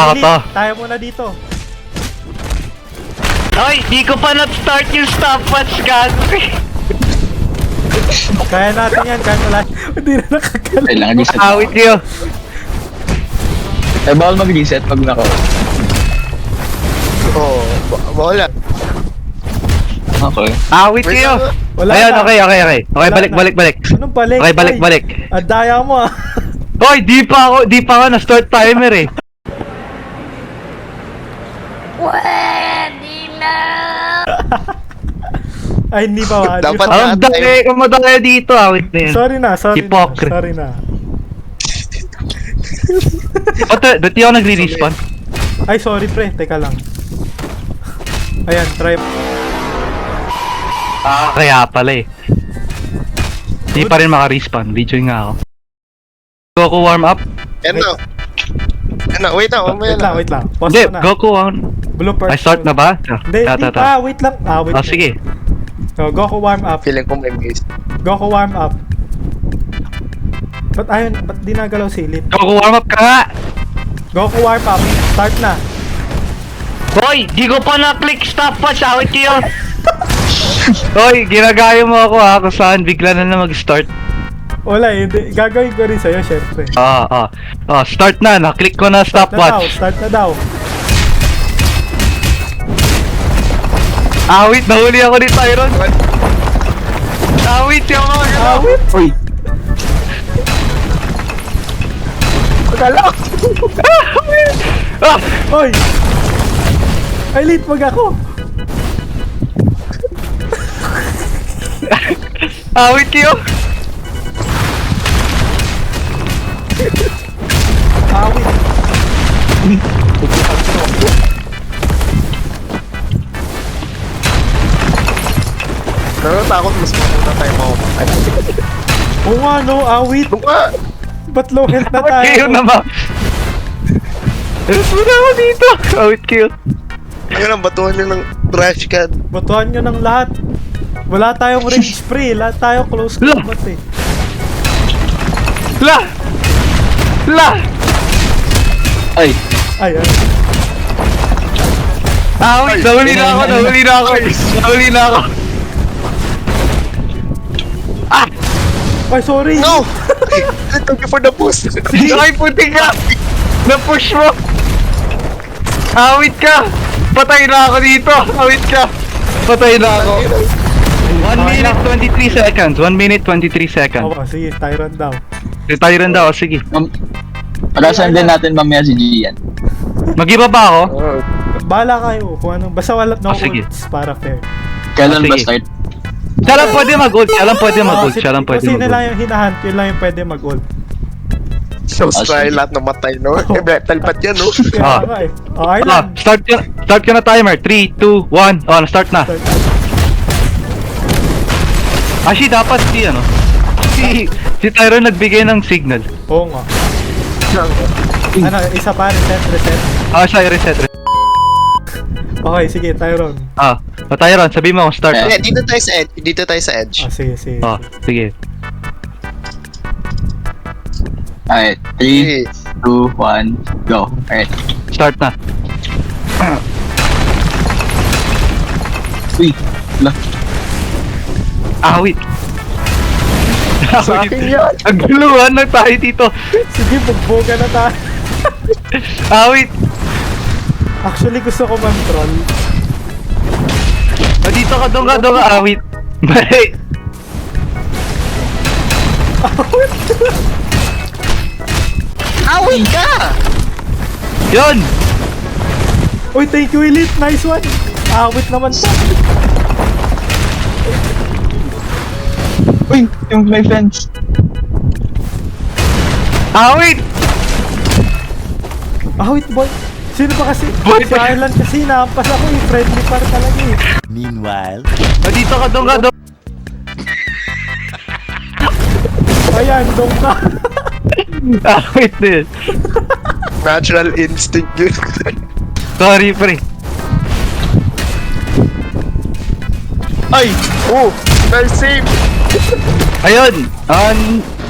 Kaya ko to. Tayo muna dito. Ay, di ko pa na-start yung stopwatch, gago. Kaya natin yan, kahit wala. Hindi na nakakala. Kailangan reset. Awit kayo. Eh, bawal mag-reset pag nako. Oo, wala. Okay. Awit kayo. Wala Ayun, na. okay. Okay, Wala balik. Anong balik? Okay, balik. Ang daya mo ah. Hoy, di pa ako na-start timer eh. Ay, hindi pa ba? Dapat Ang dami, kumadaya dito, awit na yan. Sorry na. Hypocrite. Sorry na. Ba't di ako nagre-respawn? Ay, sorry pre. Teka lang. Ayan, try. Kaya pala eh. Di pa rin maka-respawn, video nga ako. Goku warm up? Ano? Wait lang, mamaya Wait lang. Pause Hindi, mo na. Goku warm. Blooper. Ay, start na ba? Hindi, wait lang. Wait Oh, lang. sige. So, Goku warm up. Feeling ko may miss. Goku warm up. Ba't di nagalaw silip? Goku warm up ka nga! Goku warm up. Start na. Hoy, di ko pa na-click stopwatch, awit kayo! Hoy, ginagaya mo ako ha, kung saan bigla na mag-start. Wala eh. Gagawin ko rin sa'yo, syempre. Start na, na-click ko na stopwatch. Start na daw. Awit, nahuli ako ni Tyron. Awit, yung mga gano'n. Awit! Uy! Pagkalak! Ah! Hoy! Ay, late wag ako! Awit kayo! Awit! Natatakot mas muna tayo maumatay. Oo nga no, awit! Ba't low health na Awit tayo? kayo naman. Muna ako dito. Awit kayo. Ayun lang, batuhan nyo ng trash can. Batuhan nyo ng lahat. Wala tayong range spray, lahat tayo close combat eh. La! Ay! Ay, ay. Awit, nahuli na ako. Nahuli na ako. Ay, sorry! No! Thank you for the boost. Ay, puti ka! Na-push mo! Awit ka! Patay na ako dito! Awit ka! Patay na ako! 1 minute 23 seconds. 1 minute 23 seconds. Oo, sige, Tyron daw. Retire daw, sige. Palasan din natin mamaya si Gian. Mag-iba ba ako? Bahala kayo kung anong, basta wala no sige. ults para fair. Kailan ba Sige. start? Siya lang pwede mag-ult. Siya lang pwede mag-ult. Kasi- Siya lang pwede Kasi yun lang mag-ult. yung hinahunt, yun lang yung pwede mag-ult. So, try lahat na matay, no? Talpat yan, no? Kaya nga eh. Okay lang. Start ka na timer. 3, 2, 1. Oh, start na. Start. Actually, dapat si Tyron nagbigay ng signal. Oo nga. Ano, isa pa, reset. Siya reset. Okay, sige, Tyron. Tyron, sabi mo kung start. Eh, dito tayo sa edge. Dito tayo sa edge. Sige, sige. Sige. Alright, 3, 2, 1, go. Alright. Start na. Uy! Wala. Awit. Sa akin yan. Ang guluhan na tayo dito. Sige, bugboga na tayo. Awit. Actually, gusto ko man-troll. Dito ka, doon ka, awit. Bye. Awin ka! Yun. Uy, thank you, Elite. Nice one. Awit naman to. Uy! Yung my friends. Awit. Awit, boy. Sino ba kasi? Boy, Si Ireland kasi naampas ako eh. Friendly par talaga eh. Meanwhile, Dito ka, doon ka, doon. Ayan, dong ka. Awit din. Natural instinct yun. Sorry, pre. Ay! Oh! Nice save! Ayun.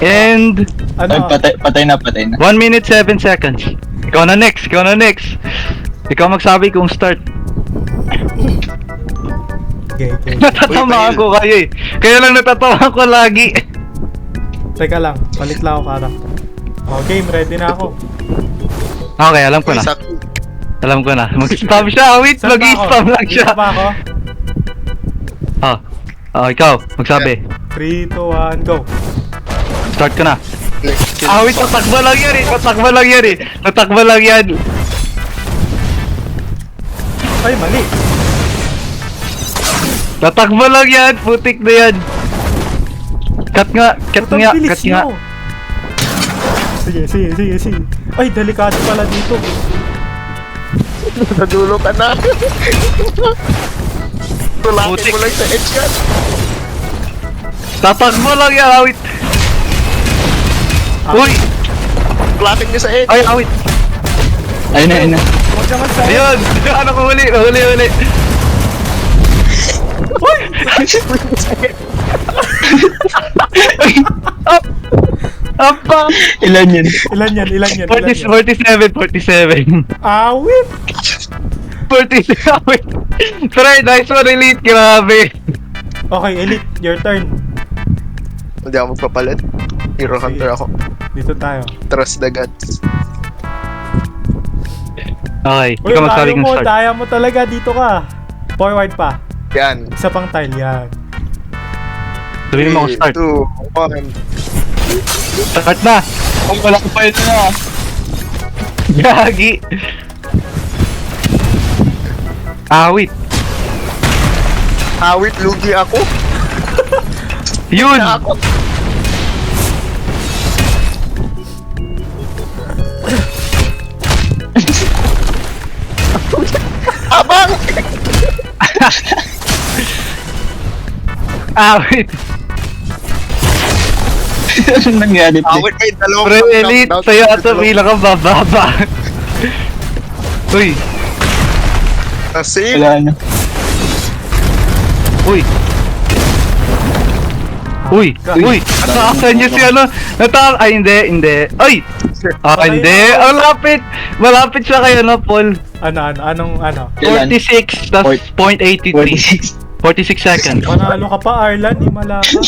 And Ano? Ay, patay na. 1 minute 7 seconds. Ikaw na next, ikaw na next. Ikaw magsabi kung start. Okay, okay. Natatamaan Uy, ko kayo eh. Kaya lang natatamaan ko lagi. Teka lang, palit lang ako character. Oh, game, ready na ako. Okay, alam ko na. Sakto. Alam ko na. Mag-spam siya. Wait, Saan ba ako? mag-spam lang siya. Dito ba ako? Ah. Oh, ikaw. Magsabi. 3, 2, 1, go. Start ka na. Next kill. Ah, wait. Tatakba lang yan eh. Tatakba lang yan eh. Tatakba lang yan. Ay, mali. Tatakba lang yan. Putik na yan. Cut nga. Cut Ba't ang nga. bilis Cut nga. nyo? Sige, sige, sige, sige. Ay, delikado pala dito. Sa dulo ka na. Tulakin Putik. mo lang sa edge ka. Tatakba lang yan. Awit. Uy. Tulakin niyo sa edge. Ay, awit. Ayun na, ayun na. Huwag naman sa... Ayun. Ano ko huli? Huli. Up. Up pa. Ilan yun? Ilan yan, ilan yan, ilan 47, yan. 47. Awit! 47. Try, nice one, Elite. Grabe. Okay, Elite, your turn. Hindi ako magpapalit. Hero Hunter ako. Dito tayo. Trust the gods. Okay, Uy, ikaw magsabi tayo kung mo, start. daya mo talaga. Dito ka. Forward pa. Yan. Isa pang tile, yan. Sabihin mo kung start. 2, 1. Start na. Kung wala ko pa ito na. Gagi. Awit. Awit, lugi ako. Yun. Ako. Abang! Awit. Anong nangyari? Awit ay dalawang Pre, knockdown. Elite. Sa'yo ato bilang kang bababa. Uy. Save. Wala na. Uy. Uy. Uy. Nataasan niyo si ano. Ay, hindi. Ay. Ah, hindi. Ang lapit. Malapit siya kay ano, Paul. Ano? Kailan? 46, tas 0.83. 46. 46 seconds. Panalo ka pa, Arlan. Himala ka.